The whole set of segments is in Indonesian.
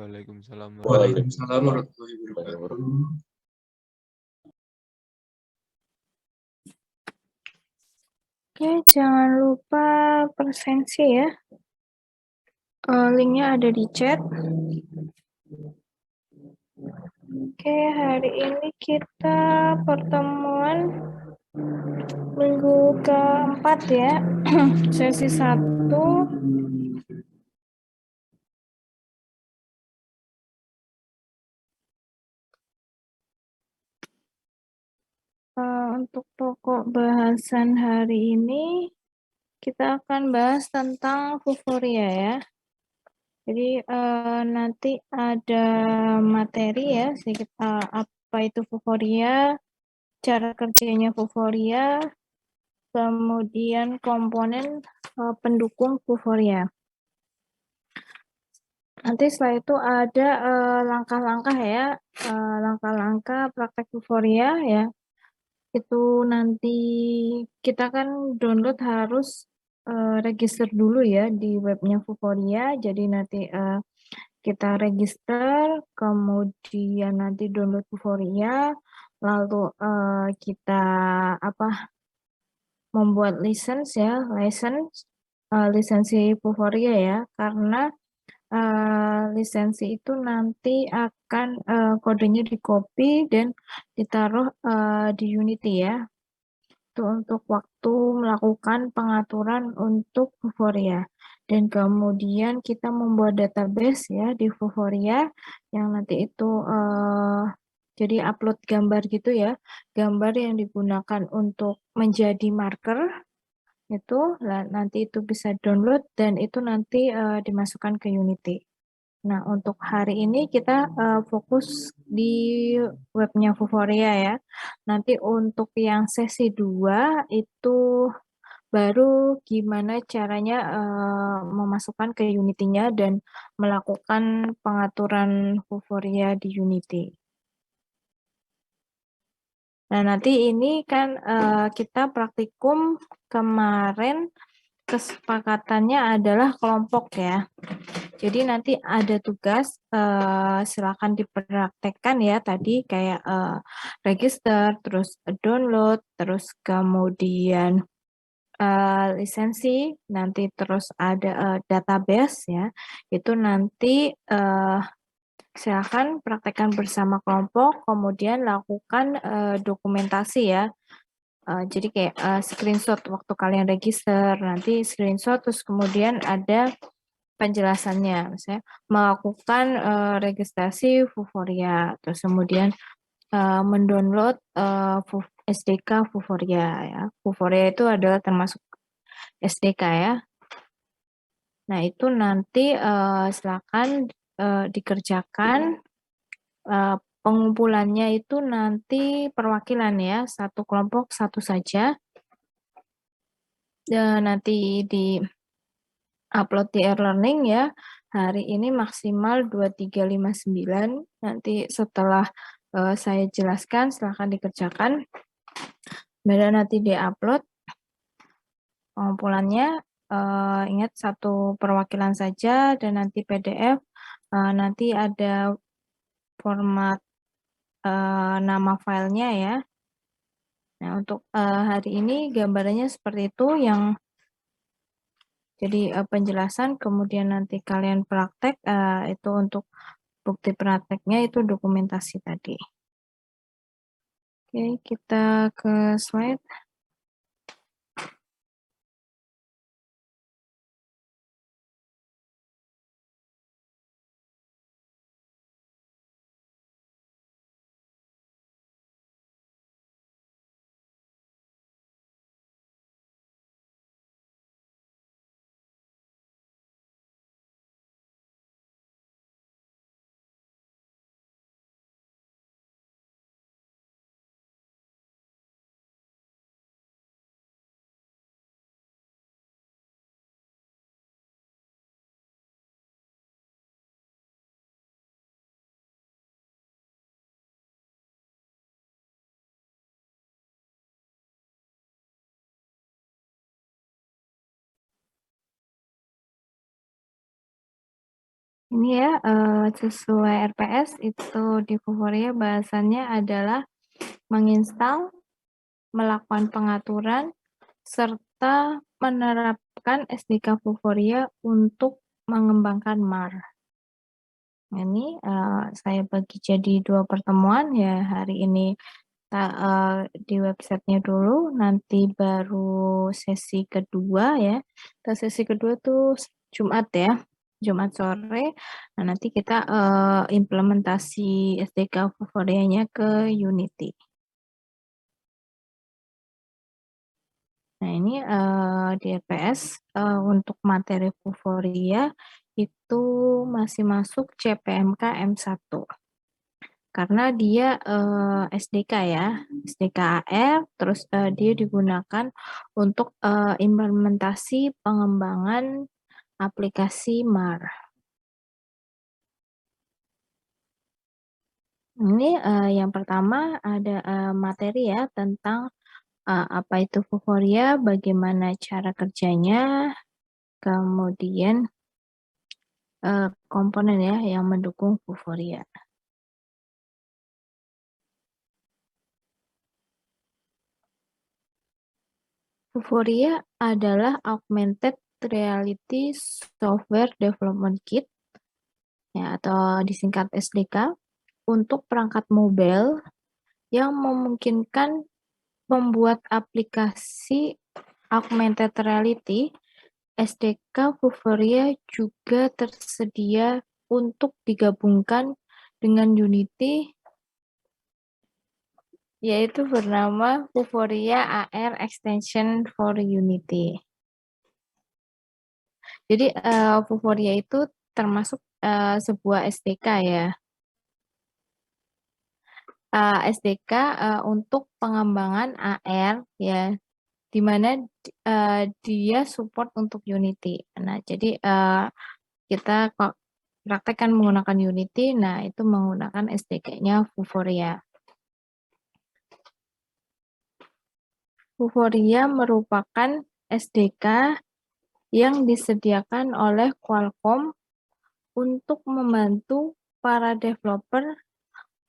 Waalaikumsalam warahmatullahi Waalaikumsalam warahmatullahi wabarakatuh. Oke, jangan lupa presensi ya. Linknya ada di chat. Oke, hari ini kita pertemuan minggu keempat ya. Sesi 1. Untuk pokok bahasan hari ini kita akan bahas tentang euforia ya. Jadi nanti ada materi ya, sedikit apa itu euforia, cara kerjanya euforia, kemudian komponen pendukung euforia. Nanti setelah itu ada langkah-langkah ya, langkah-langkah praktek euforia ya. Itu nanti kita kan download harus register dulu ya di webnya euforia. Jadi nanti kita register, kemudian nanti download euforia, lalu kita membuat lisensi ya, lisensi euforia ya, karena lisensi itu nanti akan kodenya di copy dan ditaruh di Unity ya. Itu untuk waktu melakukan pengaturan untuk euforia. Dan kemudian kita membuat database ya di euforia yang nanti itu jadi upload gambar gitu ya. Gambar yang digunakan untuk menjadi marker itu nanti itu bisa download dan itu nanti dimasukkan ke Unity. Nah, untuk hari ini kita fokus di webnya euforia ya. Nanti untuk yang sesi 2 itu baru gimana caranya memasukkan ke Unity-nya dan melakukan pengaturan euforia di Unity. Nah, nanti ini kan kita praktikum kemarin kesepakatannya adalah kelompok ya. Jadi nanti ada tugas, silakan dipraktekkan ya tadi kayak register, terus download, terus kemudian lisensi, nanti terus ada database ya. Itu nanti silakan praktekkan bersama kelompok, kemudian lakukan dokumentasi ya. Jadi kayak screenshot waktu kalian register, nanti screenshot terus kemudian ada penjelasannya, misalnya melakukan registrasi euforia, terus kemudian mendownload SDK euforia ya. Euforia itu adalah termasuk SDK ya. Nah itu nanti silakan dikerjakan. Pengumpulannya itu nanti perwakilan ya, satu kelompok satu saja. Dan nanti di upload di e-learning ya. Hari ini maksimal 2359. Nanti setelah saya jelaskan silahkan dikerjakan. Kemudian nanti di-upload pengumpulannya. Ingat satu perwakilan saja dan nanti PDF. Nanti ada format nama filenya ya. Nah, untuk hari ini gambarannya seperti itu yang jadi penjelasan, kemudian nanti kalian praktek, itu untuk bukti prakteknya itu dokumentasi tadi. Oke, kita ke slide. Ini ya, sesuai RPS itu di Vuforia bahasannya adalah menginstal, melakukan pengaturan, serta menerapkan SDK Vuforia untuk mengembangkan MAR. Ini saya bagi jadi 2 pertemuan ya, hari ini di websitenya dulu, nanti baru sesi kedua ya. Sesi kedua tuh Jumat ya, Jumat sore. Nah, nanti kita implementasi SDK Vuforia-nya ke Unity. Nah, ini di RPS untuk materi Vuforia itu masih masuk CPMK M1. Karena dia SDK ya, SDK AR, terus dia digunakan untuk implementasi pengembangan aplikasi MAR. Ini yang pertama ada materi ya tentang apa itu Vuforia, bagaimana cara kerjanya, kemudian komponen ya yang mendukung Vuforia. Vuforia adalah augmented reality software development kit ya, atau disingkat SDK untuk perangkat mobile yang memungkinkan membuat aplikasi augmented reality. SDK Vuforia juga tersedia untuk digabungkan dengan Unity, yaitu bernama Vuforia AR Extension for Unity. Jadi Vuforia itu termasuk sebuah SDK ya. SDK untuk pengembangan AR ya, di mana dia support untuk Unity. Nah, jadi kita praktekkan menggunakan Unity, nah itu menggunakan SDK-nya Vuforia. Vuforia merupakan SDK yang disediakan oleh Qualcomm untuk membantu para developer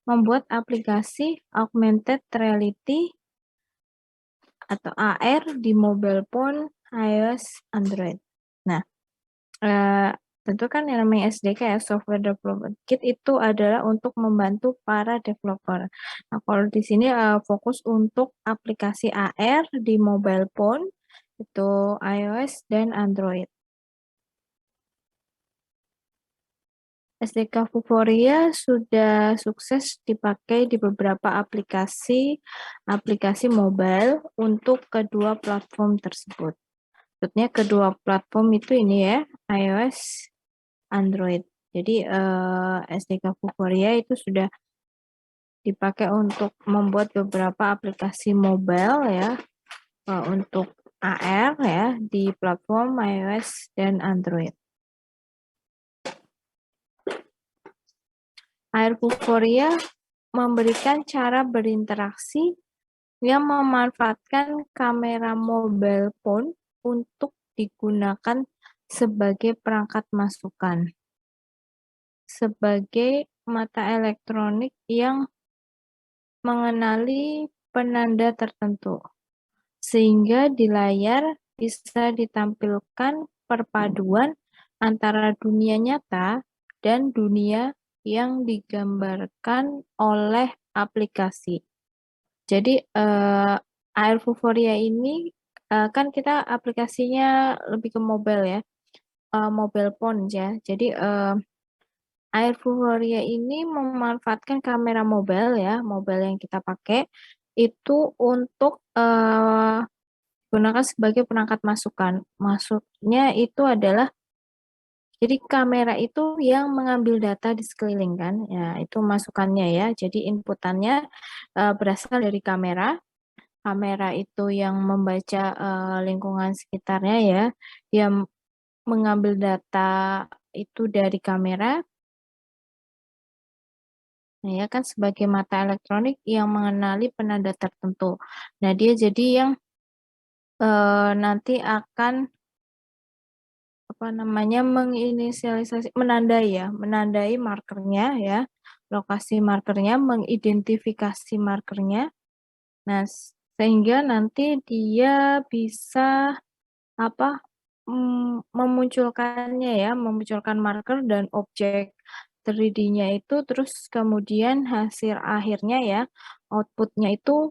membuat aplikasi augmented reality atau AR di mobile phone, iOS, Android. Nah, tentu kan yang namanya SDK ya, Software Development Kit, itu adalah untuk membantu para developer. Nah, kalau di sini fokus untuk aplikasi AR di mobile phone, itu iOS dan Android. SDK Vuforia sudah sukses dipakai di beberapa aplikasi mobile untuk kedua platform tersebut. Maksudnya kedua platform itu ini ya, iOS, Android. Jadi SDK Vuforia itu sudah dipakai untuk membuat beberapa aplikasi mobile ya, untuk AR ya di platform iOS dan Android. AR Vuforia memberikan cara berinteraksi yang memanfaatkan kamera mobile phone untuk digunakan sebagai perangkat masukan, sebagai mata elektronik yang mengenali penanda tertentu, sehingga di layar bisa ditampilkan perpaduan antara dunia nyata dan dunia yang digambarkan oleh aplikasi. Jadi AR Vuforia ini kan kita aplikasinya lebih ke mobile ya, mobile phone ya. Jadi AR Vuforia ini memanfaatkan kamera mobile ya, mobile yang kita pakai itu untuk gunakan sebagai perangkat masukan. Maksudnya itu adalah jadi kamera itu yang mengambil data di sekeliling kan, ya itu masukannya ya. Jadi inputannya berasal dari kamera. Kamera itu yang membaca lingkungan sekitarnya ya. Dia mengambil data itu dari kamera. Nah, ya kan sebagai mata elektronik yang mengenali penanda tertentu. Nah, dia jadi yang nanti akan menandai markernya ya, lokasi markernya, mengidentifikasi markernya. Nah, sehingga nanti dia bisa memunculkan marker dan objek 3D-nya itu, terus kemudian hasil akhirnya ya, output-nya itu,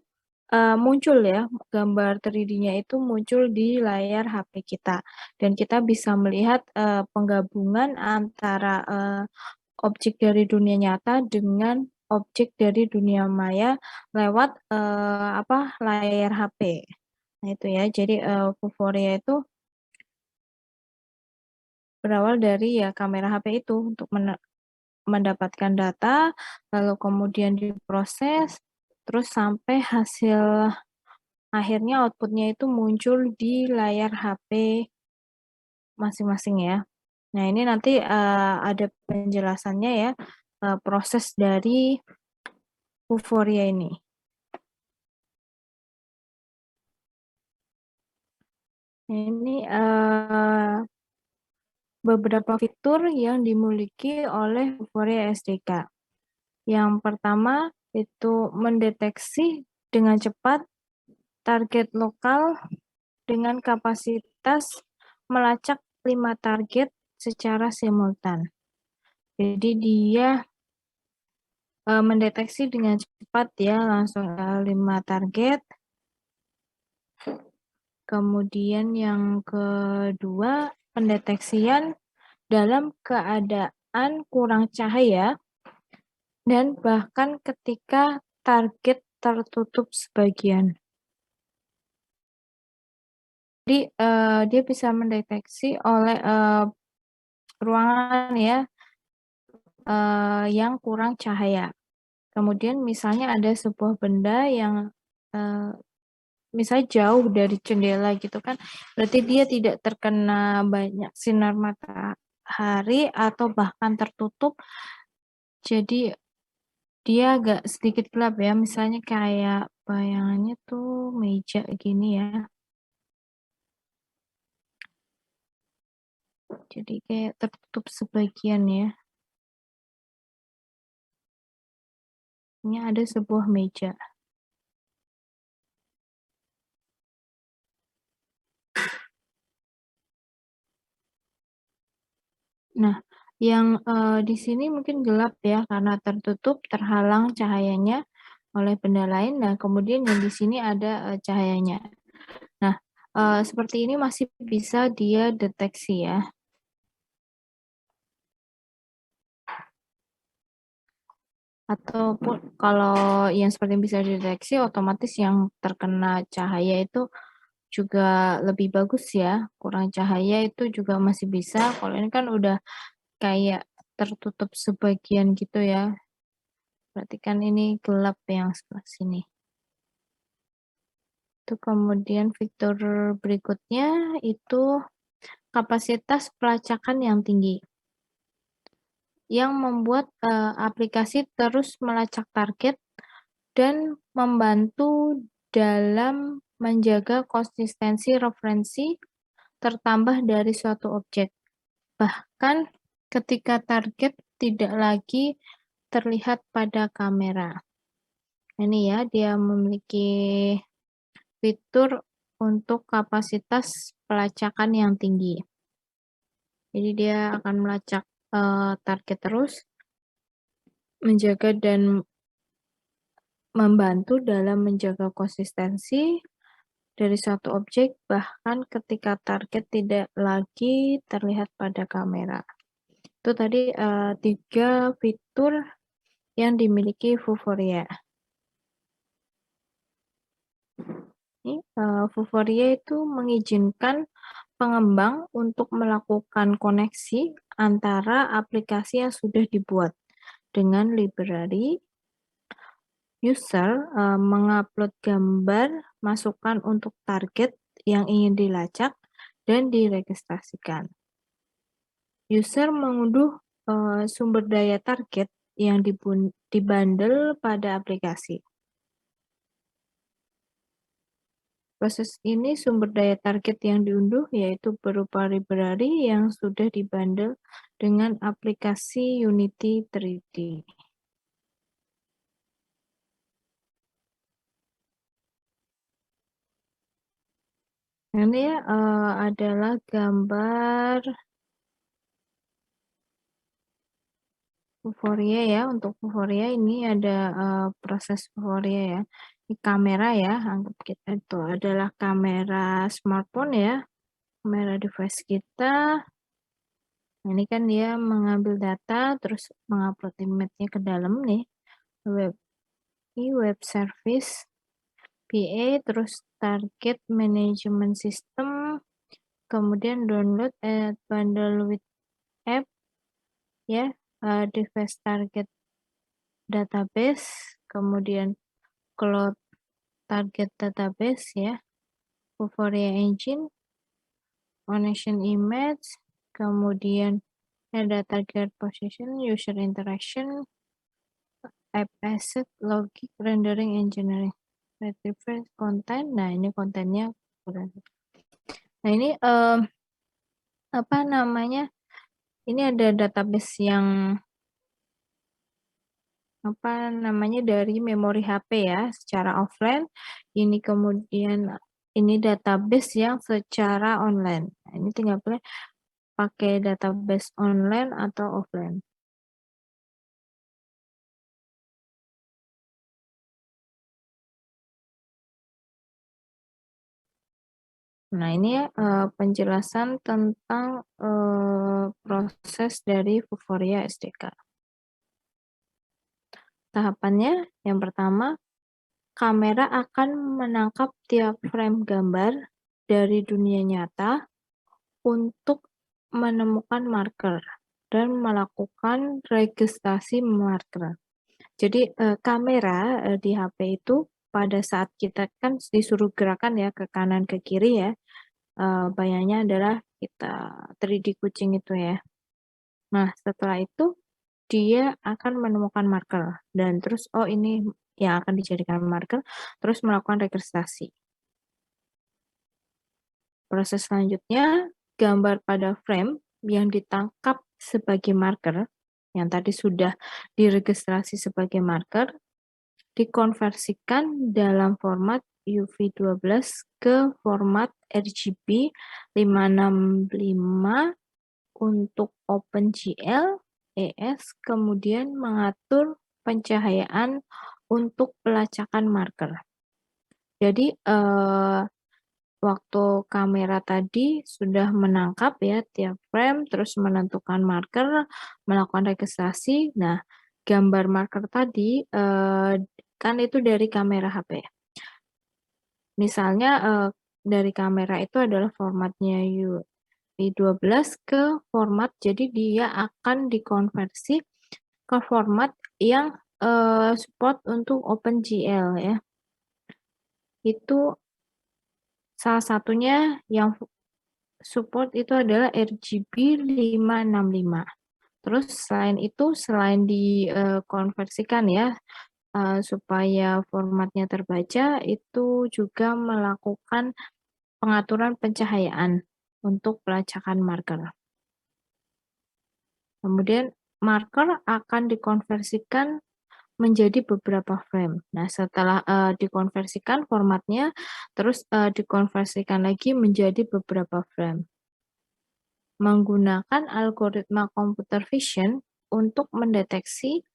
muncul ya, gambar 3D-nya itu muncul di layar HP kita. Dan kita bisa melihat, penggabungan antara, objek dari dunia nyata dengan objek dari dunia maya lewat, layar HP. Nah itu ya, jadi, Vuforia itu berawal dari ya kamera HP itu untuk mendapatkan data, lalu kemudian diproses, terus sampai hasil akhirnya output-nya itu muncul di layar HP masing-masing ya. Nah ini nanti, ada penjelasannya ya, proses dari Vuforia ini. Ini, beberapa fitur yang dimiliki oleh Vuforia SDK. Yang pertama itu mendeteksi dengan cepat target lokal dengan kapasitas melacak 5 target secara simultan. Jadi dia, mendeteksi dengan cepat ya, langsung, 5 target. Kemudian yang kedua, pendeteksian dalam keadaan kurang cahaya dan bahkan ketika target tertutup sebagian. Jadi, dia bisa mendeteksi oleh, ruangan ya, yang kurang cahaya. Kemudian misalnya ada sebuah benda yang, misalnya jauh dari jendela gitu kan, berarti dia tidak terkena banyak sinar matahari atau bahkan tertutup, jadi dia agak sedikit gelap ya, misalnya kayak bayangannya tuh meja gini ya. Jadi kayak tertutup sebagian ya. Ini ada sebuah meja. Nah, yang, di sini mungkin gelap ya karena tertutup, terhalang cahayanya oleh benda lain. Nah, kemudian yang di sini ada, cahayanya. Nah, seperti ini masih bisa dia deteksi ya. Ataupun kalau yang seperti bisa dideteksi, otomatis yang terkena cahaya itu juga lebih bagus ya, kurang cahaya itu juga masih bisa, kalau ini kan udah kayak tertutup sebagian gitu ya, berarti kan ini gelap yang sebelah sini. Itu kemudian fitur berikutnya itu kapasitas pelacakan yang tinggi, yang membuat, aplikasi terus melacak target dan membantu dalam menjaga konsistensi referensi tertambah dari suatu objek. Bahkan ketika target tidak lagi terlihat pada kamera. Ini ya, dia memiliki fitur untuk kapasitas pelacakan yang tinggi. Jadi dia akan melacak, target terus, menjaga dan membantu dalam menjaga konsistensi dari suatu objek, bahkan ketika target tidak lagi terlihat pada kamera. Itu tadi, 3 fitur yang dimiliki Vuforia. Ini, Vuforia itu mengizinkan pengembang untuk melakukan koneksi antara aplikasi yang sudah dibuat dengan library. User, mengupload gambar, masukan untuk target yang ingin dilacak, dan diregistrasikan. User mengunduh, sumber daya target yang dibundle pada aplikasi. Proses ini sumber daya target yang diunduh yaitu berupa library yang sudah dibundle dengan aplikasi Unity 3D. Ini adalah gambar Vuforia ya. Untuk Vuforia ini ada proses Vuforia ya. Ini kamera ya, anggap kita itu adalah kamera smartphone ya, kamera device kita. Nah, ini kan dia mengambil data terus mengupload image-nya ke dalam nih web service PA, terus target management system, kemudian download add bundle with app ya, device target database, kemudian cloud target database ya, Vuforia engine, connection image, kemudian ada target position, user interaction, app asset, logic, rendering, engineering, retrieve content. Nah ini kontennya. Nah ini apa namanya? Ini ada database yang apa namanya dari memori HP ya secara offline. Ini kemudian ini database yang secara online. Nah, ini tinggal pilih pakai database online atau offline. Nah, ini ya penjelasan tentang proses dari Vuforia SDK. Tahapannya, yang pertama, kamera akan menangkap tiap frame gambar dari dunia nyata untuk menemukan marker dan melakukan registrasi marker. Jadi kamera di HP itu pada saat kita kan disuruh gerakan ya ke kanan ke kiri ya, bayangnya adalah kita 3D kucing itu ya. Nah setelah itu dia akan menemukan marker dan terus oh ini yang akan dijadikan marker, terus melakukan registrasi. Proses selanjutnya, gambar pada frame yang ditangkap sebagai marker, yang tadi sudah diregistrasi sebagai marker, dikonversikan dalam format UV12 ke format RGB 565 untuk OpenGL, ES, kemudian mengatur pencahayaan untuk pelacakan marker. Jadi, waktu kamera tadi sudah menangkap ya tiap frame, terus menentukan marker, melakukan registrasi. Nah, gambar marker tadi kan itu dari kamera HP. Misalnya dari kamera itu adalah formatnya UV12 ke format, jadi dia akan dikonversi ke format yang support untuk OpenGL ya. Itu salah satunya yang support itu adalah RGB 565. Terus selain itu, selain dikonversikan ya, supaya formatnya terbaca, itu juga melakukan pengaturan pencahayaan untuk pelacakan marker. Kemudian marker akan dikonversikan menjadi beberapa frame. Nah, setelah dikonversikan formatnya, terus dikonversikan lagi menjadi beberapa frame. Menggunakan algoritma computer vision untuk mendeteksi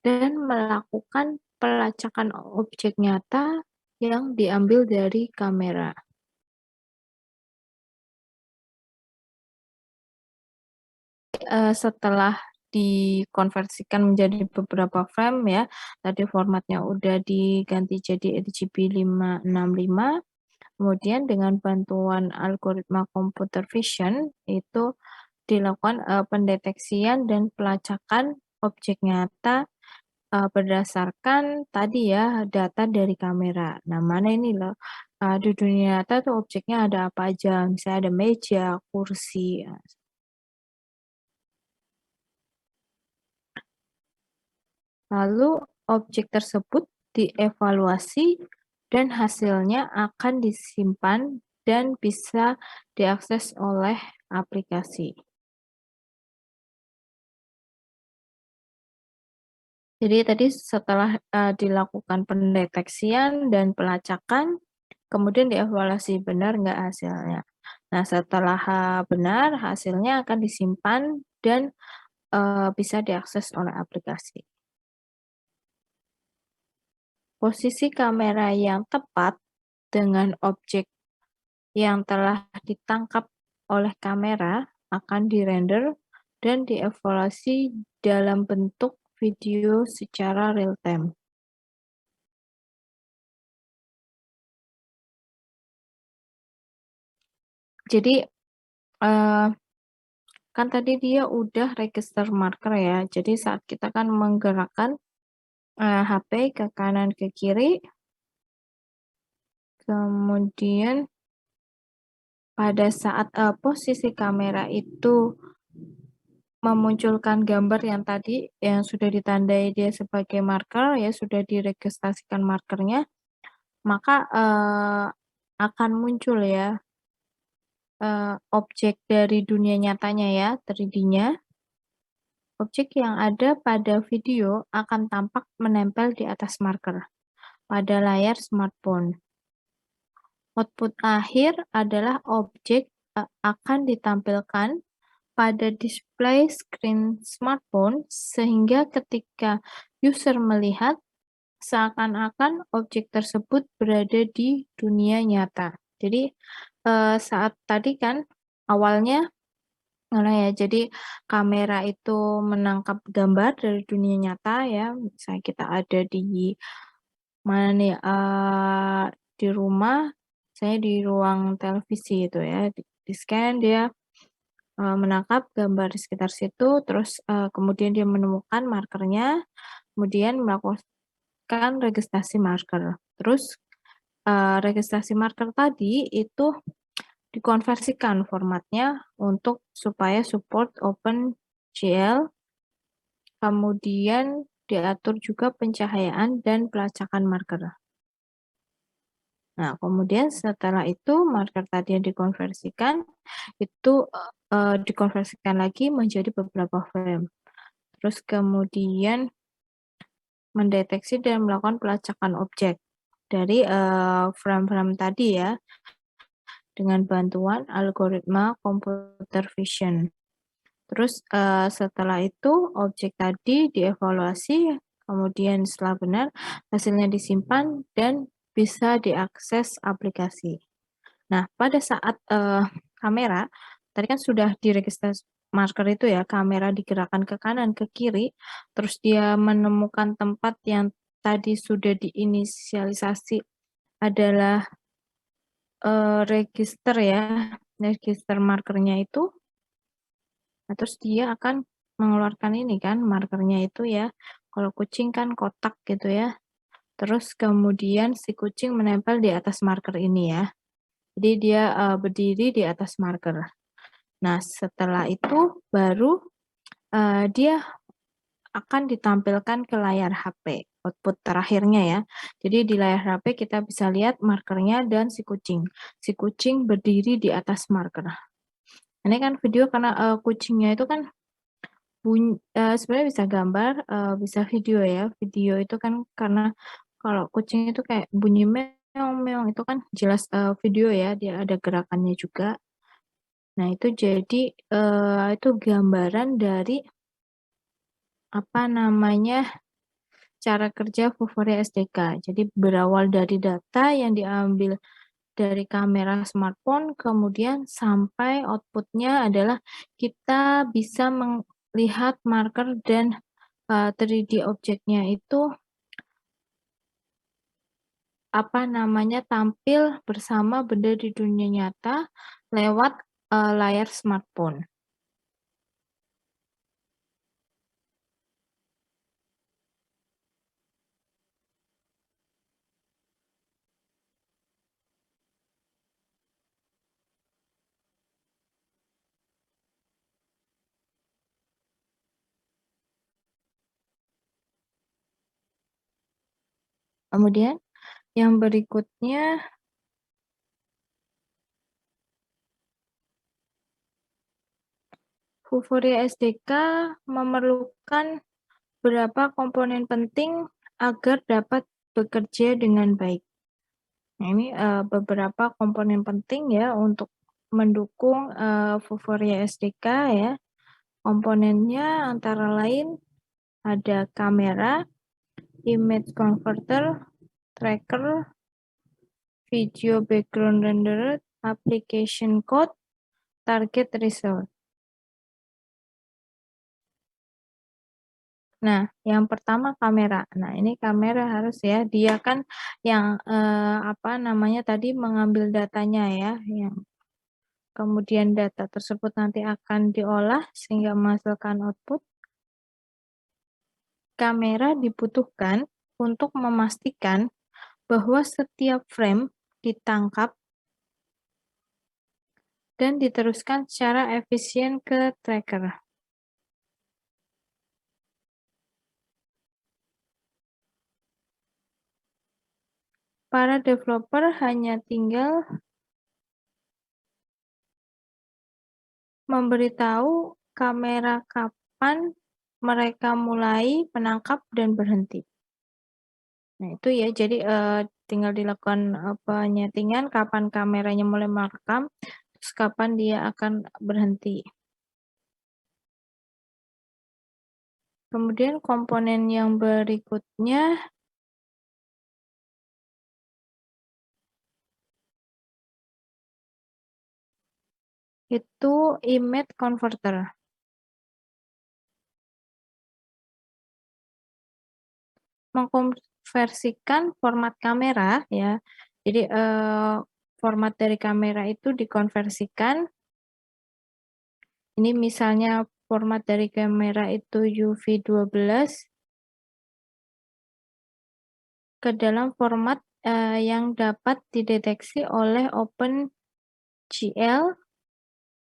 dan melakukan pelacakan objek nyata yang diambil dari kamera. Setelah dikonversikan menjadi beberapa frame ya, tadi formatnya udah diganti jadi RGB 565, kemudian dengan bantuan algoritma computer vision itu dilakukan pendeteksian dan pelacakan objek nyata berdasarkan tadi ya data dari kamera. Nah, mana ini loh di dunia nyata tuh objeknya ada apa aja, misalnya ada meja, kursi. Lalu objek tersebut dievaluasi dan hasilnya akan disimpan dan bisa diakses oleh aplikasi. Jadi tadi setelah, dilakukan pendeteksian dan pelacakan, kemudian dievaluasi benar nggak hasilnya. Nah, setelah benar, hasilnya akan disimpan dan, bisa diakses oleh aplikasi. Posisi kamera yang tepat dengan objek yang telah ditangkap oleh kamera akan dirender dan dievaluasi dalam bentuk video secara real time. Jadi, eee, kan tadi dia udah register marker ya, jadi saat kita kan menggerakkan, HP ke kanan ke kiri, kemudian pada saat, posisi kamera itu memunculkan gambar yang tadi, yang sudah ditandai dia sebagai marker, ya sudah diregistrasikan markernya, maka, akan muncul ya, objek dari dunia nyatanya ya, 3D-nya. Objek yang ada pada video akan tampak menempel di atas marker pada layar smartphone. Output akhir adalah objek, akan ditampilkan pada display screen smartphone sehingga ketika user melihat, seakan-akan objek tersebut berada di dunia nyata. Jadi, saat tadi kan awalnya ya, jadi kamera itu menangkap gambar dari dunia nyata ya, misalnya kita ada di mana nih, di rumah, saya di ruang televisi itu ya, di-scan dia, menangkap gambar di sekitar situ, terus, kemudian dia menemukan markernya, kemudian melakukan registrasi marker. Terus, registrasi marker tadi itu dikonversikan formatnya untuk supaya support OpenGL, kemudian diatur juga pencahayaan dan pelacakan marker. Nah, kemudian setelah itu marker tadi yang dikonversikan, itu, dikonversikan lagi menjadi beberapa frame. Terus kemudian mendeteksi dan melakukan pelacakan objek dari, frame-frame tadi ya, dengan bantuan algoritma computer vision. Terus, setelah itu objek tadi dievaluasi, kemudian setelah benar hasilnya disimpan dan bisa diakses aplikasi. Nah, pada saat, kamera, tadi kan sudah diregistrasi marker itu ya, kamera digerakkan ke kanan, ke kiri, terus dia menemukan tempat yang tadi sudah diinisialisasi adalah, register ya, register markernya itu, nah terus dia akan mengeluarkan ini kan markernya itu ya, kalau kucing kan kotak gitu ya, terus kemudian si kucing menempel di atas marker ini ya. Jadi dia, berdiri di atas marker. Nah, setelah itu baru, dia akan ditampilkan ke layar HP, output terakhirnya ya. Jadi di layar HP kita bisa lihat markernya dan si kucing. Si kucing berdiri di atas marker. Ini kan video karena, kucingnya itu kan sebenarnya bisa gambar, bisa video ya. Video itu kan karena kalau kucing itu kayak bunyi meong meong itu kan jelas, video ya, dia ada gerakannya juga. Nah itu jadi, itu gambaran dari, apa namanya, cara kerja Vuforia SDK. Jadi berawal dari data yang diambil dari kamera smartphone, kemudian sampai output-nya adalah kita bisa melihat marker dan, 3D objeknya itu, apa namanya, tampil bersama benda di dunia nyata lewat, layar smartphone. Kemudian Yang berikutnya Vuforia SDK memerlukan beberapa komponen penting agar dapat bekerja dengan baik. Nah, ini beberapa komponen penting ya untuk mendukung Vuforia SDK ya. Komponennya antara lain ada kamera, image converter, tracker, video background renderer, application code, target result. Nah, yang pertama kamera. Nah, ini kamera harus ya, dia kan yang apa namanya tadi mengambil datanya ya, yang kemudian data tersebut nanti akan diolah sehingga menghasilkan output. Kamera dibutuhkan untuk memastikan bahwa setiap frame ditangkap dan diteruskan secara efisien ke tracker. Para developer hanya tinggal memberitahu kamera kapan mereka mulai menangkap dan berhenti. Nah, itu ya, jadi tinggal dilakukan penyetingan kapan kameranya mulai merekam, terus kapan dia akan berhenti. Kemudian komponen yang berikutnya itu image converter. Mengkonversikan format kamera ya. Jadi format dari kamera itu dikonversikan. Ini misalnya format dari kamera itu UV12 ke dalam format yang dapat dideteksi oleh OpenGL,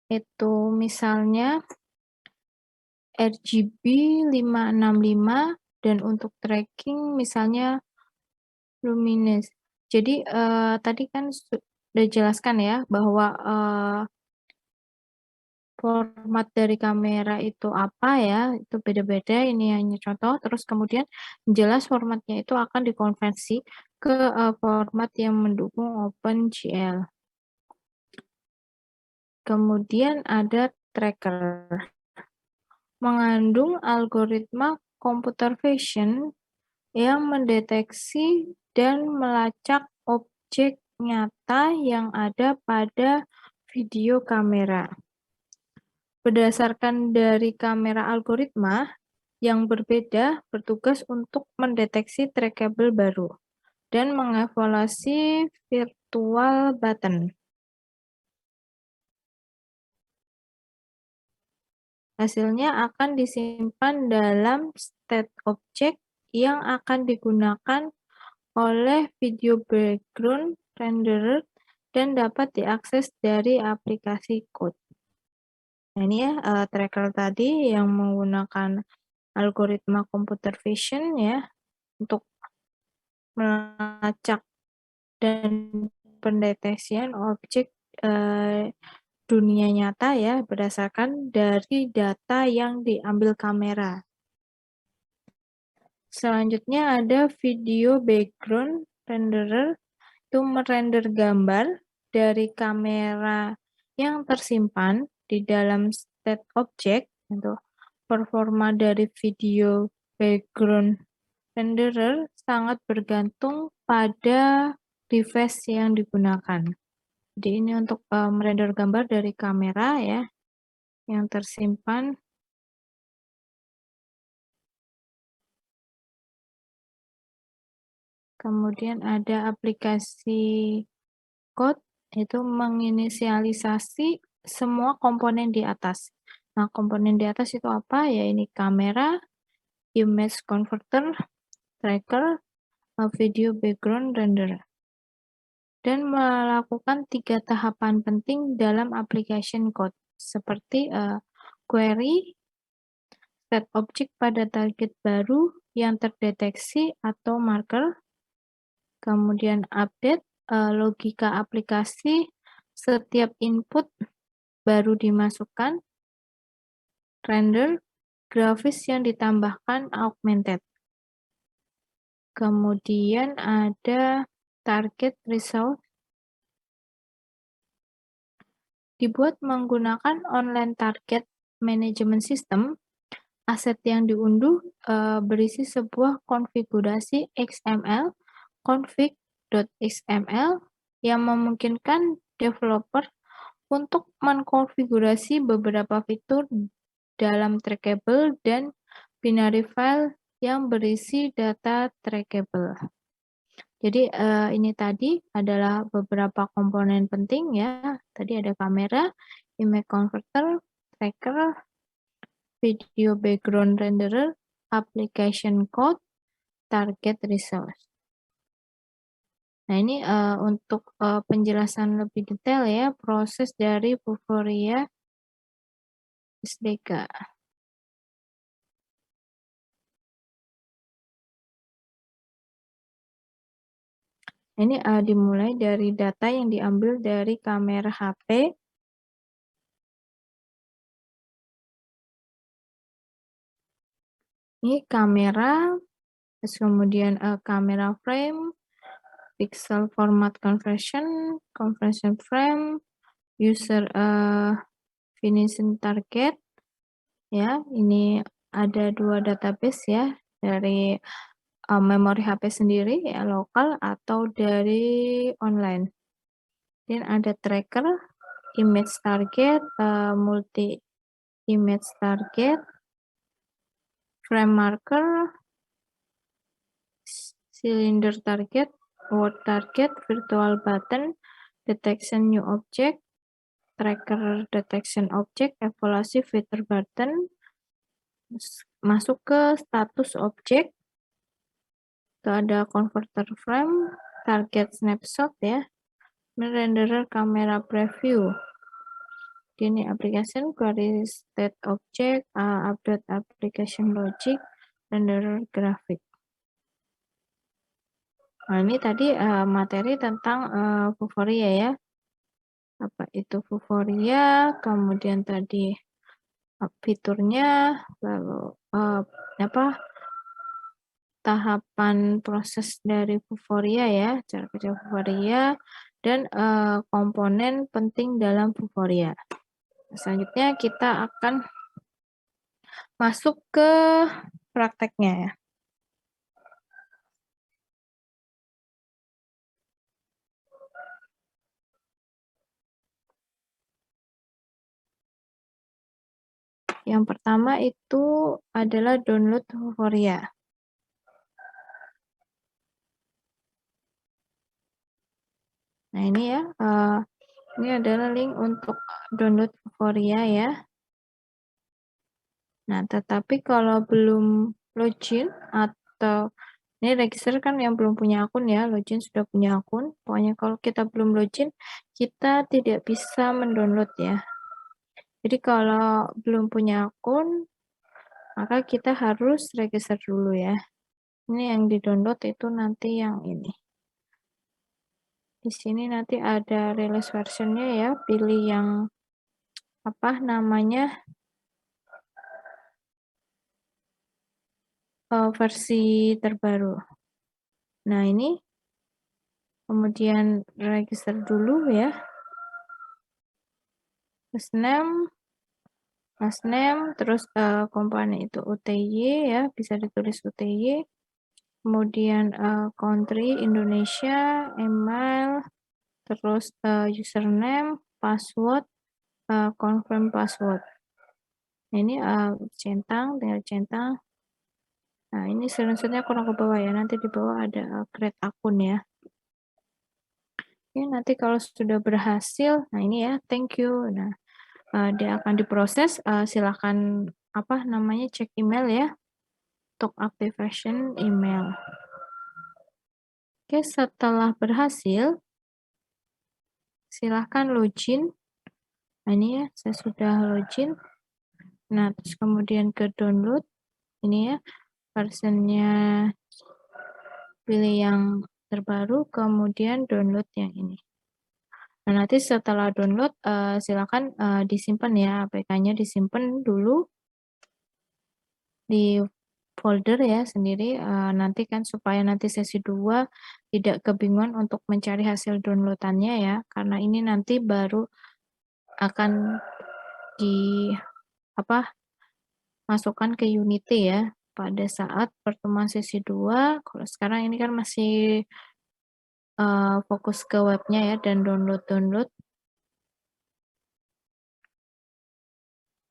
itu misalnya RGB 565 dan untuk tracking misalnya luminance. Jadi tadi kan sudah jelaskan ya bahwa format dari kamera itu apa ya, itu beda-beda, ini hanya contoh, terus kemudian jelas formatnya itu akan dikonversi ke format yang mendukung OpenGL. Kemudian ada tracker. Mengandung algoritma computer vision yang mendeteksi dan melacak objek nyata yang ada pada video kamera. Berdasarkan dari kamera algoritma yang berbeda bertugas untuk mendeteksi trackable baru dan mengevaluasi virtual button. Hasilnya akan disimpan dalam state object yang akan digunakan oleh video background renderer dan dapat diakses dari aplikasi code. Nah, ini ya tracker tadi yang menggunakan algoritma computer vision ya untuk melacak dan pendeteksian objek dunia nyata ya berdasarkan dari data yang diambil kamera. Selanjutnya ada video background renderer, itu merender gambar dari kamera yang tersimpan di dalam state object. Untuk performa dari video background renderer sangat bergantung pada device yang digunakan. Jadi ini untuk merender gambar dari kamera ya yang tersimpan. Kemudian ada aplikasi code, itu menginisialisasi semua komponen di atas. Nah, komponen di atas itu apa? Ya ini kamera, image converter, tracker, video background renderer. Dan melakukan 3 tahapan penting dalam application code, seperti query, set objek pada target baru yang terdeteksi atau marker, kemudian update, logika aplikasi, setiap input baru dimasukkan, render, grafis yang ditambahkan augmented. Kemudian ada target result, dibuat menggunakan online target management system. Aset yang diunduh berisi sebuah konfigurasi XML, config.xml, yang memungkinkan developer untuk mengkonfigurasi beberapa fitur dalam trackable dan binary file yang berisi data trackable. Jadi ini tadi adalah beberapa komponen penting ya. Tadi ada kamera, image converter, tracker, video background renderer, application code, target resource. Nah, ini untuk penjelasan lebih detail ya proses dari Vuforia SDK. Ini dimulai dari data yang diambil dari kamera HP. Ini kamera, terus kemudian kamera frame, pixel format conversion, conversion frame, user finishing target. Ya, ini ada 2 database ya, dari memori HP sendiri ya lokal atau dari online. Dan ada tracker, image target, multi image target, frame marker, cylinder target, word target, virtual button, detection new object, tracker detection object, evaluasi fitur button, masuk ke status objek, itu ada converter frame, target snapshot ya, renderer kamera preview. Ini application query state object, update application logic, renderer grafik. Nah, ini tadi materi tentang Vuforia ya. Apa itu Vuforia, kemudian tadi fiturnya, lalu tahapan proses dari Vuforia ya, cara kerja Vuforia, dan komponen penting dalam Vuforia. Selanjutnya kita akan masuk ke prakteknya ya. Yang pertama itu adalah download Vuforia. Nah ini ya, ini adalah link untuk download Vuforia ya. Nah tetapi kalau belum login atau ini register kan yang belum punya akun ya, login sudah punya akun. Pokoknya kalau kita belum login, kita tidak bisa mendownload ya. Jadi kalau belum punya akun, maka kita harus register dulu ya. Ini yang di-download itu nanti yang ini. Di sini nanti ada release versionnya ya, pilih yang apa namanya versi terbaru. Nah ini kemudian register dulu ya, last name, terus komponen itu UTY ya, bisa ditulis UTY, kemudian country Indonesia, email, terus username, password, confirm password. Nah, ini centang, tinggal centang. Nah ini screenshotnya kurang ke bawah ya, nanti di bawah ada create akun ya. Oke, nanti kalau sudah berhasil, nah ini ya, thank you. Nah, dia akan diproses, silahkan apa namanya cek email ya, untuk activation email. Oke, setelah berhasil, silahkan login. Nah ini ya, saya sudah login. Nah, terus kemudian ke download, ini ya, versionnya pilih yang terbaru, kemudian download yang ini. Nah, nanti setelah download, silakan disimpan ya, APK-nya disimpan dulu di folder ya sendiri, nanti kan supaya nanti sesi 2 tidak kebingungan untuk mencari hasil download-annya ya, karena ini nanti baru akan di masukkan ke Unity ya, pada saat pertemuan sesi 2. Kalau sekarang ini kan masih fokus ke webnya ya dan download-download.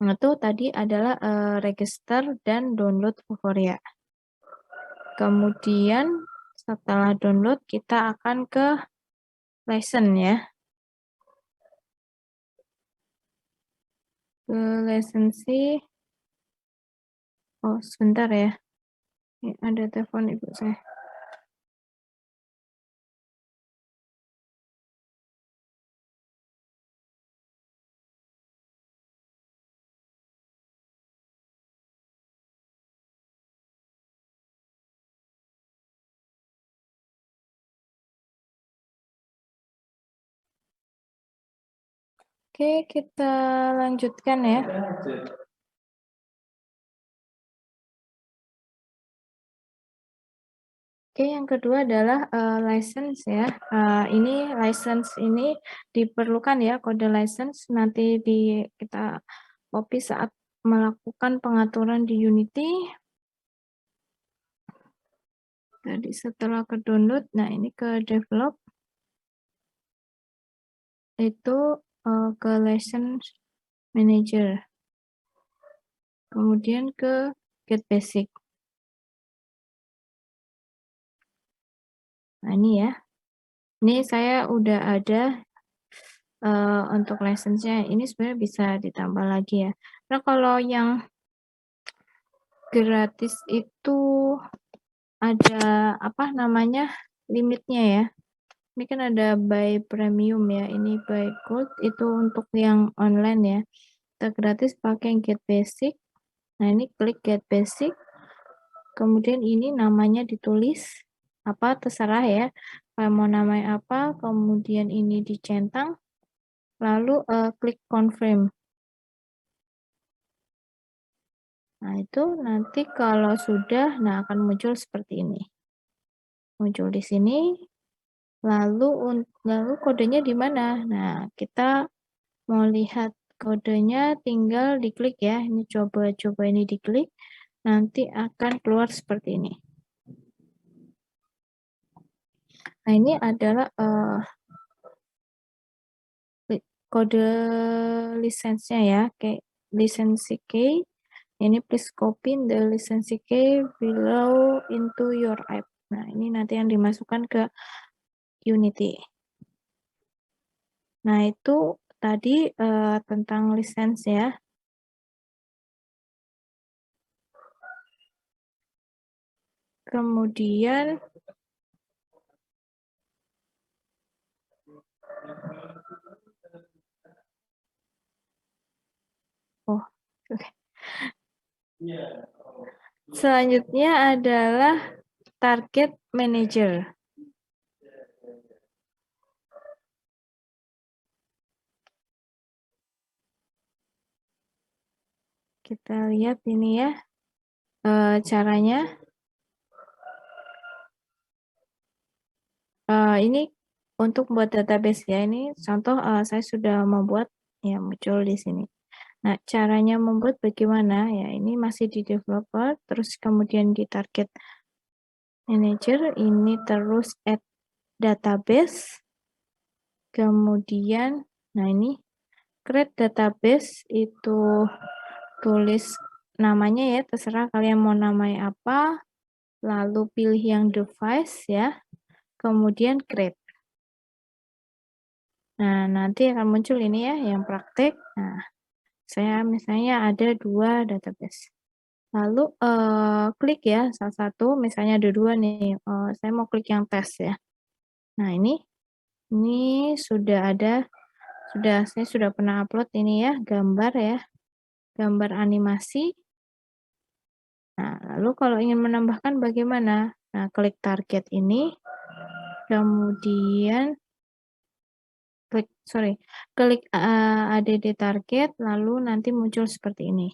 Nah, itu tadi adalah register dan download Vuforia. Kemudian setelah download kita akan ke lesson ya. Ke lesson sih. Oh, sebentar ya. Ini ada telepon ibu saya. Oke, kita lanjutkan ya. Oke, yang kedua adalah license ya. Ini license ini diperlukan ya, kode license nanti kita copy saat melakukan pengaturan di Unity. Tadi setelah ke download, nah ini ke develop, itu ke license manager. Kemudian ke get basic. Nah ini ya. Ini saya udah ada untuk license-nya. Ini sebenarnya bisa ditambah lagi ya. Nah kalau yang gratis itu ada limitnya ya. Ini kan ada buy premium ya. Ini buy gold itu untuk yang online ya. Kita gratis pakai get basic. Nah ini klik get basic. Kemudian ini namanya ditulis apa terserah ya. Kalau mau namanya apa, kemudian ini dicentang. Lalu klik confirm. Nah, itu nanti kalau sudah, nah akan muncul seperti ini. Muncul di sini. Lalu kodenya di mana? Nah, kita mau lihat kodenya tinggal diklik ya. Ini coba ini diklik. Nanti akan keluar seperti ini. Nah, ini adalah kode lisensinya ya. Kayak lisensi key. Ini please copy the license key below into your app. Nah, ini nanti yang dimasukkan ke Unity. Nah, itu tadi tentang lisensi ya. Kemudian selanjutnya adalah target manager. Kita lihat ini ya caranya. Ini untuk buat database ya. Ini contoh saya sudah membuat ya, muncul di sini. Nah, caranya membuat bagaimana ya? Ini masih di developer, terus kemudian di target manager, ini terus add database. Kemudian, nah ini create database itu tulis namanya ya, terserah kalian mau namanya apa. Lalu pilih yang device ya. Kemudian create. Nah, nanti akan muncul ini ya, yang praktek. Nah, saya misalnya ada 2 database. Lalu klik ya salah satu, misalnya ada 2 nih. Saya mau klik yang tes ya. Nah, ini sudah ada, saya sudah pernah upload ini ya, gambar ya. Gambar animasi. Nah, lalu kalau ingin menambahkan bagaimana? Nah, klik target ini. kemudian klik add target, lalu nanti muncul seperti ini.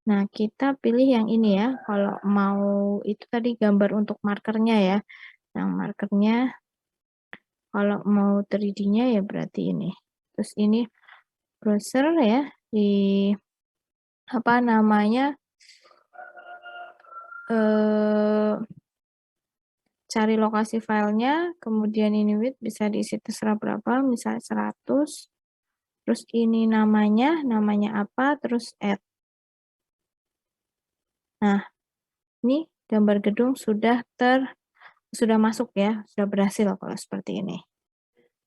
Nah, kita pilih yang ini ya, kalau mau itu tadi gambar untuk markernya ya. Yang markernya, kalau mau 3D-nya ya berarti ini. Terus ini browser ya, di apa namanya, cari lokasi filenya, kemudian ini width bisa diisi terserah berapa, misalnya 100, terus ini namanya apa, terus add. Nah, ini gambar gedung sudah masuk ya, sudah berhasil kalau seperti ini.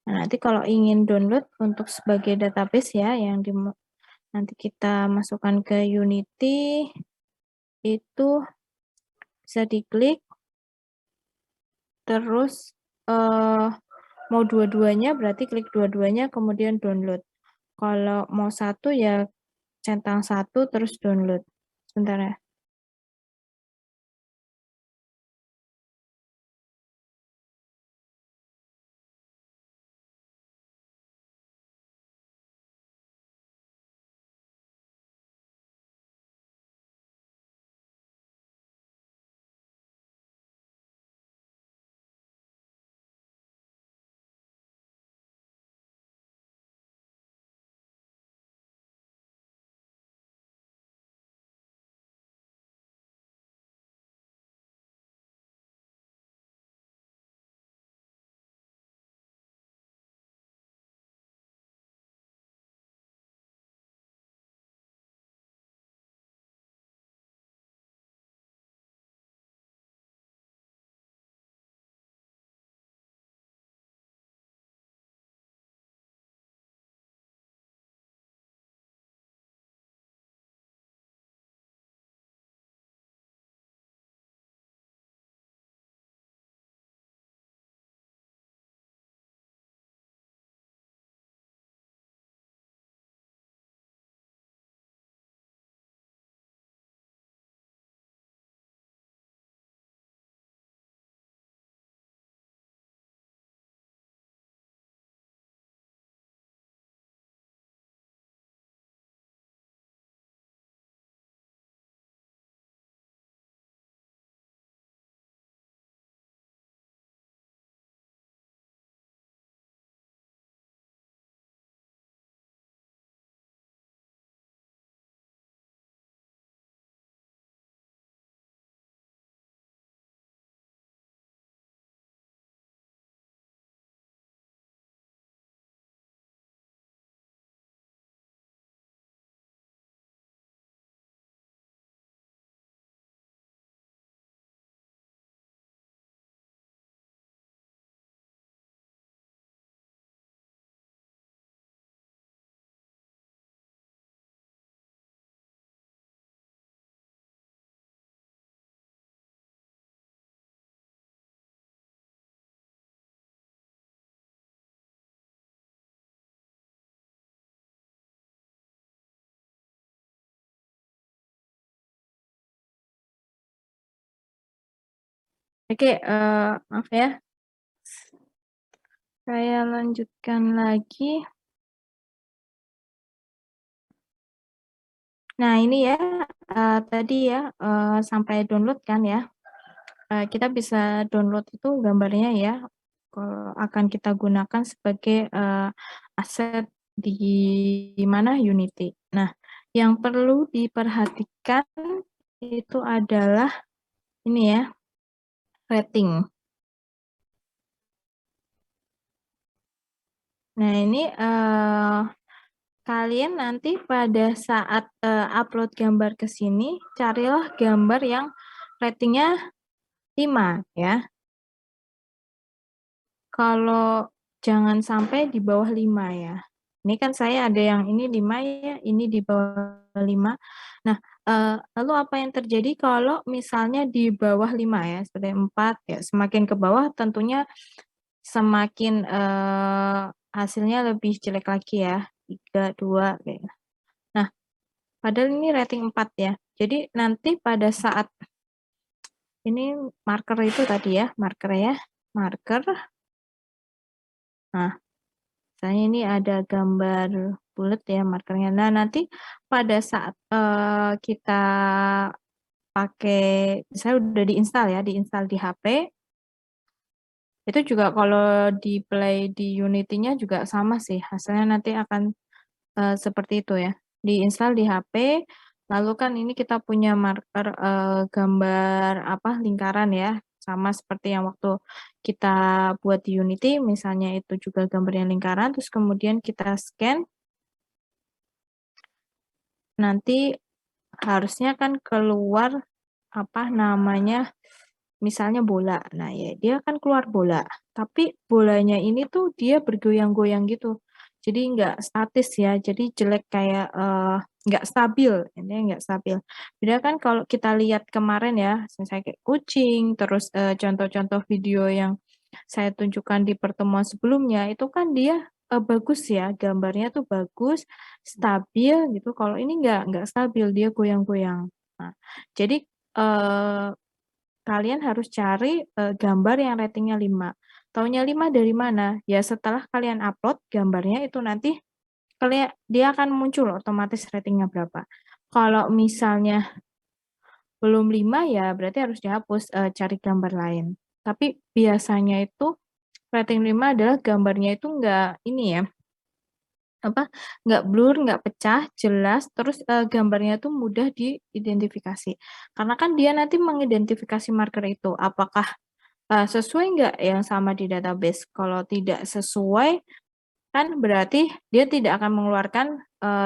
Nah, nanti kalau ingin download untuk sebagai database ya, yang nanti kita masukkan ke Unity, itu bisa diklik, terus mau dua-duanya berarti klik dua-duanya kemudian download. Kalau mau satu ya centang satu terus download. Sebentar ya. Oke, maaf ya. Saya lanjutkan lagi. Nah, ini ya, tadi ya, sampai download kan ya. Kita bisa download itu gambarnya ya, kalau akan kita gunakan sebagai aset di mana Unity. Nah, yang perlu diperhatikan itu adalah ini ya, rating. Nah, ini kalian nanti pada saat upload gambar ke sini, carilah gambar yang ratingnya 5 ya. Kalau jangan sampai di bawah 5 ya. Ini kan saya ada yang ini 5 ya, ini di bawah 5. Nah, lalu apa yang terjadi kalau misalnya di bawah 5 ya, seperti 4 ya, semakin ke bawah tentunya semakin hasilnya lebih jelek lagi ya, 3, 2 kayak gitu. Nah, padahal ini rating 4 ya. Jadi nanti pada saat ini marker itu tadi ya, marker. Nah, misalnya ini ada gambar bulat ya markernya. Nah, nanti pada saat kita pakai, saya udah diinstal ya, diinstal di HP, itu juga kalau di play di Unity-nya juga sama sih, hasilnya nanti akan seperti itu ya. Diinstal di HP, lalu kan ini kita punya marker gambar apa lingkaran ya, sama seperti yang waktu kita buat di Unity, misalnya itu juga gambarnya lingkaran, terus kemudian kita scan, nanti harusnya kan keluar apa namanya, misalnya bola. Nah ya dia kan keluar bola, tapi bolanya ini tuh dia bergoyang-goyang gitu. Jadi nggak statis ya, jadi jelek kayak nggak stabil, ini nggak stabil. Beda kan kalau kita lihat kemarin ya, misalnya kayak kucing, terus contoh-contoh video yang saya tunjukkan di pertemuan sebelumnya, itu kan dia bagus ya, gambarnya tuh bagus, stabil gitu. Kalau ini nggak stabil, dia goyang-goyang. Nah, jadi eh, kalian harus cari gambar yang ratingnya 5. Taunya 5 dari mana? Ya setelah kalian upload gambarnya itu nanti kalian dia akan muncul otomatis ratingnya berapa. Kalau misalnya belum 5 ya berarti harus dihapus, cari gambar lain. Tapi biasanya itu rating 5 adalah gambarnya itu enggak ini ya, apa, nggak blur, nggak pecah, jelas, terus gambarnya tuh mudah diidentifikasi. Karena kan dia nanti mengidentifikasi marker itu, apakah sesuai nggak yang sama di database. Kalau tidak sesuai, kan berarti dia tidak akan mengeluarkan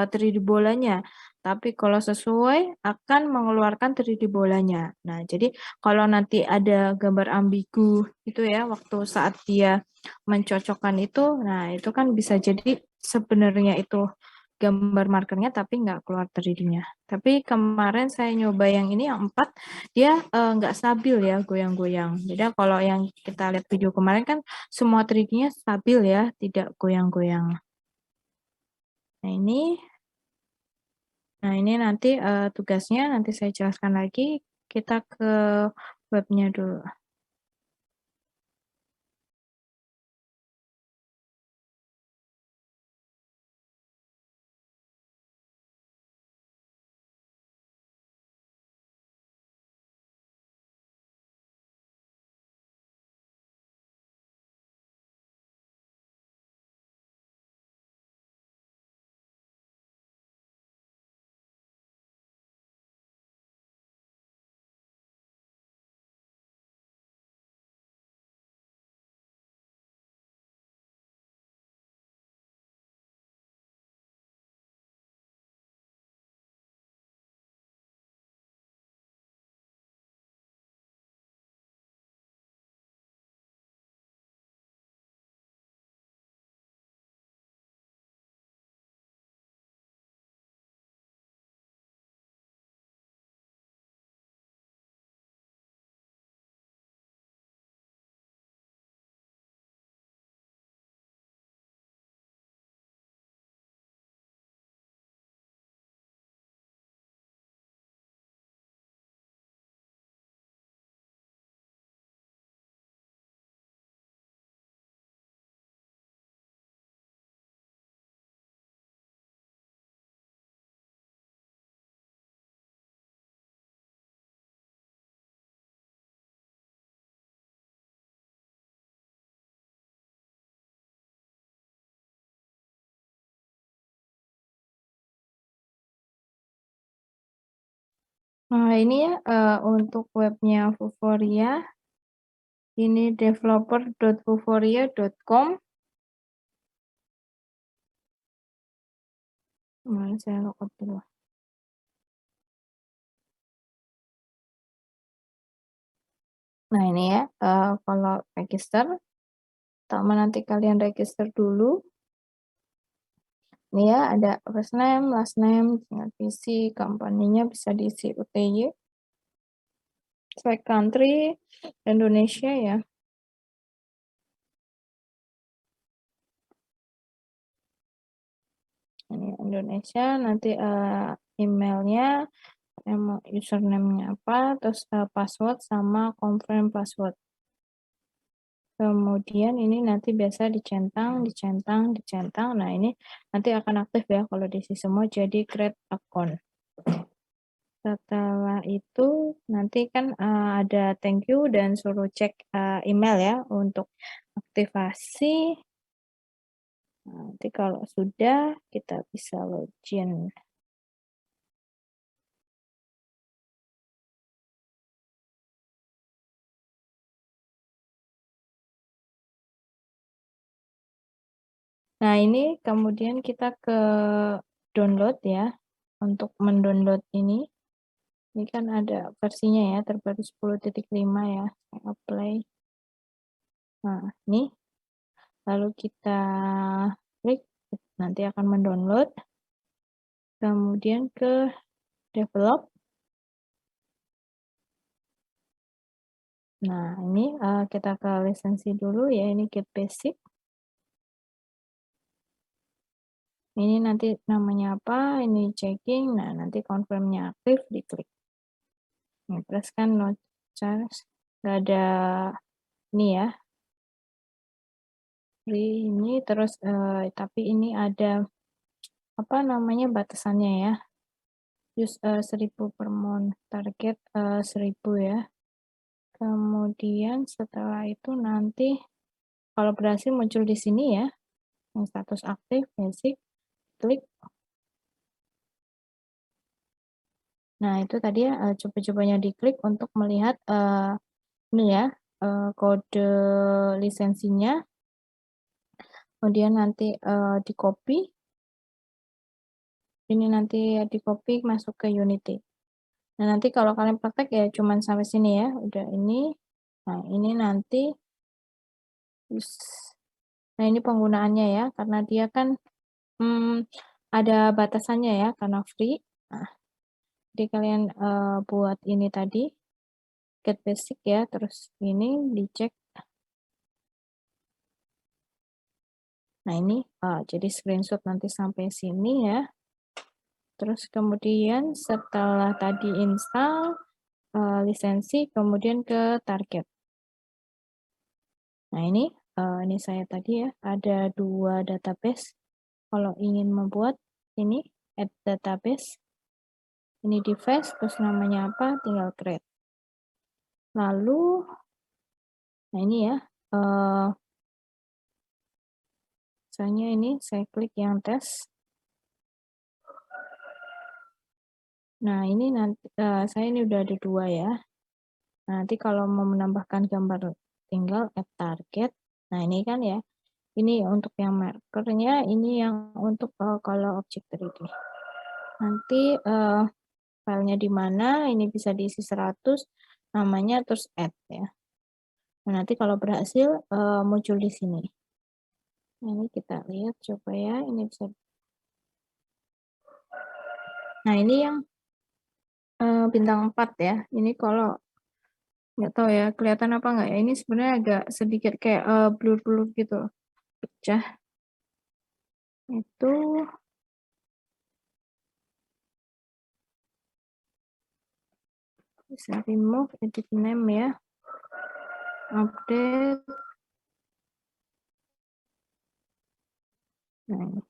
3D bolanya. Tapi kalau sesuai akan mengeluarkan 3D bolanya. Nah, jadi kalau nanti ada gambar ambigu itu ya waktu saat dia mencocokkan itu, nah itu kan bisa jadi sebenarnya itu gambar markernya tapi nggak keluar 3D-nya. Tapi kemarin saya nyoba yang ini yang 4, dia nggak stabil ya, goyang-goyang. Beda kalau yang kita lihat video kemarin kan semua 3D-nya stabil ya, tidak goyang-goyang. Nah ini nanti tugasnya nanti saya jelaskan lagi. Kita ke webnya dulu. Nah ini ya untuk webnya Vuforia. Ini developer.vuforia.com. Nah, saya logout dulu. Nah ini ya, kalau register, pertama nanti kalian register dulu. Ini ya ada first name, last name, tinggal isi, company-nya bisa diisi UTY. Select country, Indonesia ya. Ini Indonesia, nanti emailnya, username-nya apa, terus password sama confirm password. Kemudian ini nanti biasa dicentang. Nah, ini nanti akan aktif ya kalau diisi semua jadi create account. Setelah itu nanti kan ada thank you dan suruh cek email ya untuk aktivasi. Nanti kalau sudah kita bisa login. Nah, ini kemudian kita ke download ya. Untuk mendownload ini kan ada versinya ya, terbaru 10.5 ya. Saya apply. Nah, ini lalu kita klik, nanti akan mendownload. Kemudian ke develop. Nah, ini kita ke lisensi dulu ya, ini Get Basic. Ini nanti namanya apa, ini checking, nah nanti confirmnya aktif, diklik. Nah, terus kan no charge, nggak ada ini ya, free ini, terus tapi ini ada apa namanya batasannya ya, use 1000 per month, target 1000 ya. Kemudian setelah itu nanti kalau berhasil muncul di sini ya, yang status aktif, basic, klik. Nah, itu tadi ya coba-cobanya diklik untuk melihat ini ya kode lisensinya. Kemudian nanti di copy. Ini nanti di copy masuk ke Unity. Nah, nanti kalau kalian praktek ya cuman sampai sini ya. Udah ini. Nah, ini nanti nah, ini penggunaannya ya karena dia kan ada batasannya ya karena free. Nah, jadi kalian buat ini tadi get basic ya, terus ini dicek. Nah, ini jadi screenshot nanti sampai sini ya. Terus kemudian setelah tadi install lisensi, kemudian ke target. Nah, ini saya tadi ya, ada 2 database. Kalau ingin membuat ini, add database. Ini device, terus namanya apa, tinggal create. Lalu, nah ini ya, misalnya ini saya klik yang tes. Nah, ini nanti saya ini udah ada 2 ya. Nanti kalau mau menambahkan gambar tinggal add target. Nah, ini kan ya. Ini untuk yang markernya, ini yang untuk kalau objek 3D. Nanti filenya di mana, ini bisa diisi 100, namanya terus add ya. Nah, nanti kalau berhasil muncul di sini. Nah, ini kita lihat coba ya, ini bisa. Nah, ini yang bintang 4 ya. Ini kalau nggak tahu ya kelihatan apa nggak ya, ini sebenarnya agak sedikit kayak blur-blur gitu pecah itu. Bisa remove, edit name ya, update. Nah, ini.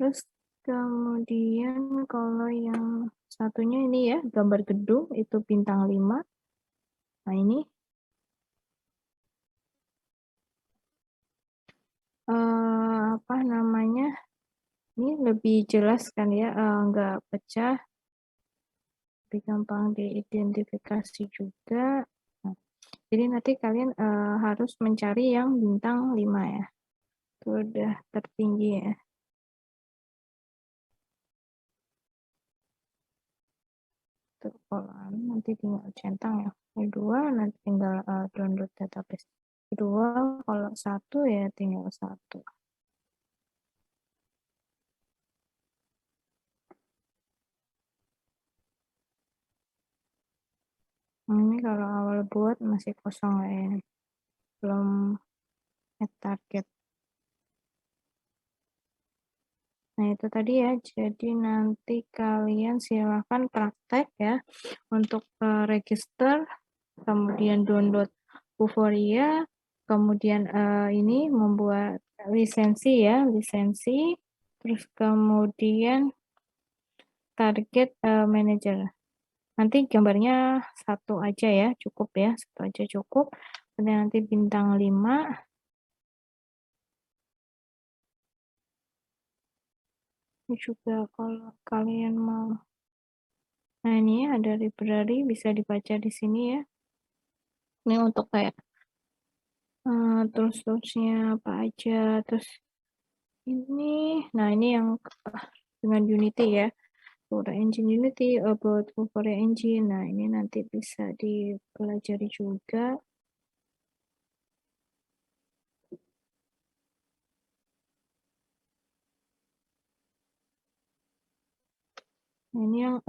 Terus kemudian kalau yang satunya ini ya, gambar gedung itu bintang 5. Nah, ini apa namanya, ini lebih jelas kan ya, nggak pecah, lebih gampang diidentifikasi juga. Nah, jadi nanti kalian harus mencari yang bintang 5 ya, itu udah tertinggi ya. Kalau nanti tinggal centang ya, kedua nanti tinggal download database. Kedua, kalau 1 ya tinggal 1. Ini kalau awal buat masih kosong ya ini, belum add target. Nah, itu tadi ya, jadi nanti kalian silahkan praktek ya untuk register, kemudian download Vuforia, kemudian ini membuat lisensi ya, lisensi, terus kemudian target manager. Nanti gambarnya satu aja ya, cukup ya, satu aja cukup. Kemudian nanti bintang 5. Ini juga kalau kalian mau. Nah ini ya, ada library, bisa dibaca di sini ya. Ini untuk kayak tools-toolsnya apa aja, terus ini, nah ini yang dengan Unity ya, Vuforia Engine Unity, about Vuforia Engine, nah ini nanti bisa dipelajari juga. Nah, ini yang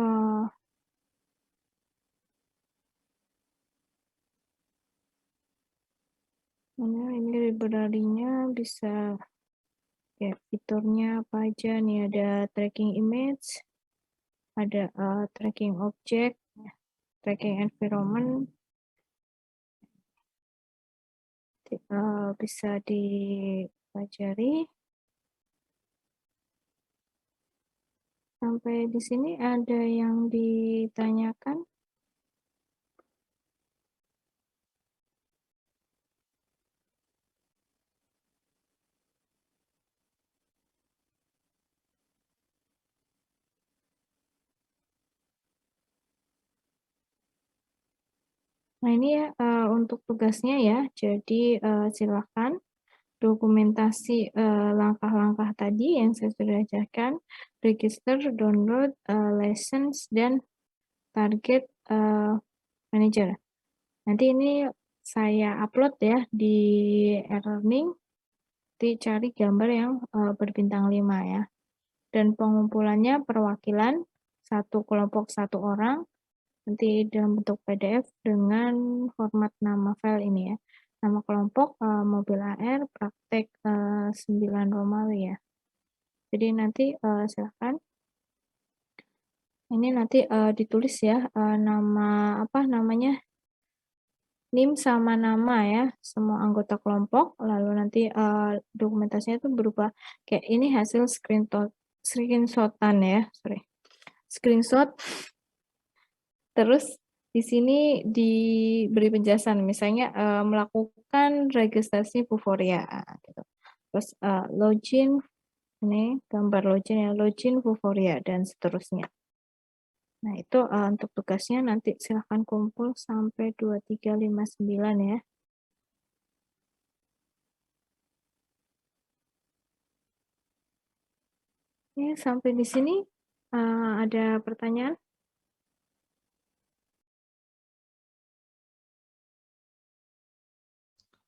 ini library-nya bisa ya, fiturnya apa aja nih, ada tracking image, ada tracking object, tracking environment, bisa dipelajari. Sampai di sini ada yang ditanyakan? Nah ini ya untuk tugasnya ya, jadi silakan dokumentasi langkah-langkah tadi yang saya sudah ajarkan, register, download, license, dan target manager. Nanti ini saya upload ya di e-learning, dicari gambar yang berbintang 5 ya. Dan pengumpulannya perwakilan satu kelompok satu orang, nanti dalam bentuk PDF dengan format nama file ini ya. Nama kelompok mobil AR praktek 9 Romawi ya. Jadi nanti silakan. Ini nanti ditulis ya nama apa namanya, NIM sama nama ya, semua anggota kelompok. Lalu nanti dokumentasinya itu berupa kayak ini hasil screenshotan ya, screenshot. Terus di sini diberi penjelasan, misalnya melakukan registrasi Vuforia, gitu. Terus login, ini gambar login ya, login Vuforia dan seterusnya. Nah itu untuk tugasnya nanti silahkan kumpul sampai 2359 ya. Ya sampai di sini ada pertanyaan?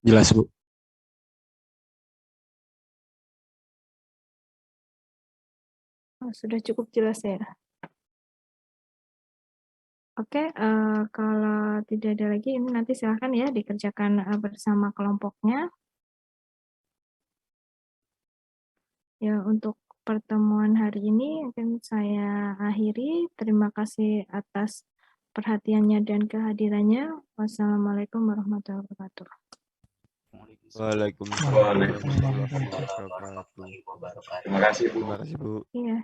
Jelas, Bu. Sudah cukup jelas ya. Oke, kalau tidak ada lagi, ini nanti silahkan ya dikerjakan bersama kelompoknya. Ya, untuk pertemuan hari ini akan saya akhiri. Terima kasih atas perhatiannya dan kehadirannya. Wassalamualaikum warahmatullahi wabarakatuh. Waalaikumsalam warahmatullahi wabarakatuh. Terima kasih, Bu. Terima kasih, Bu. Iya.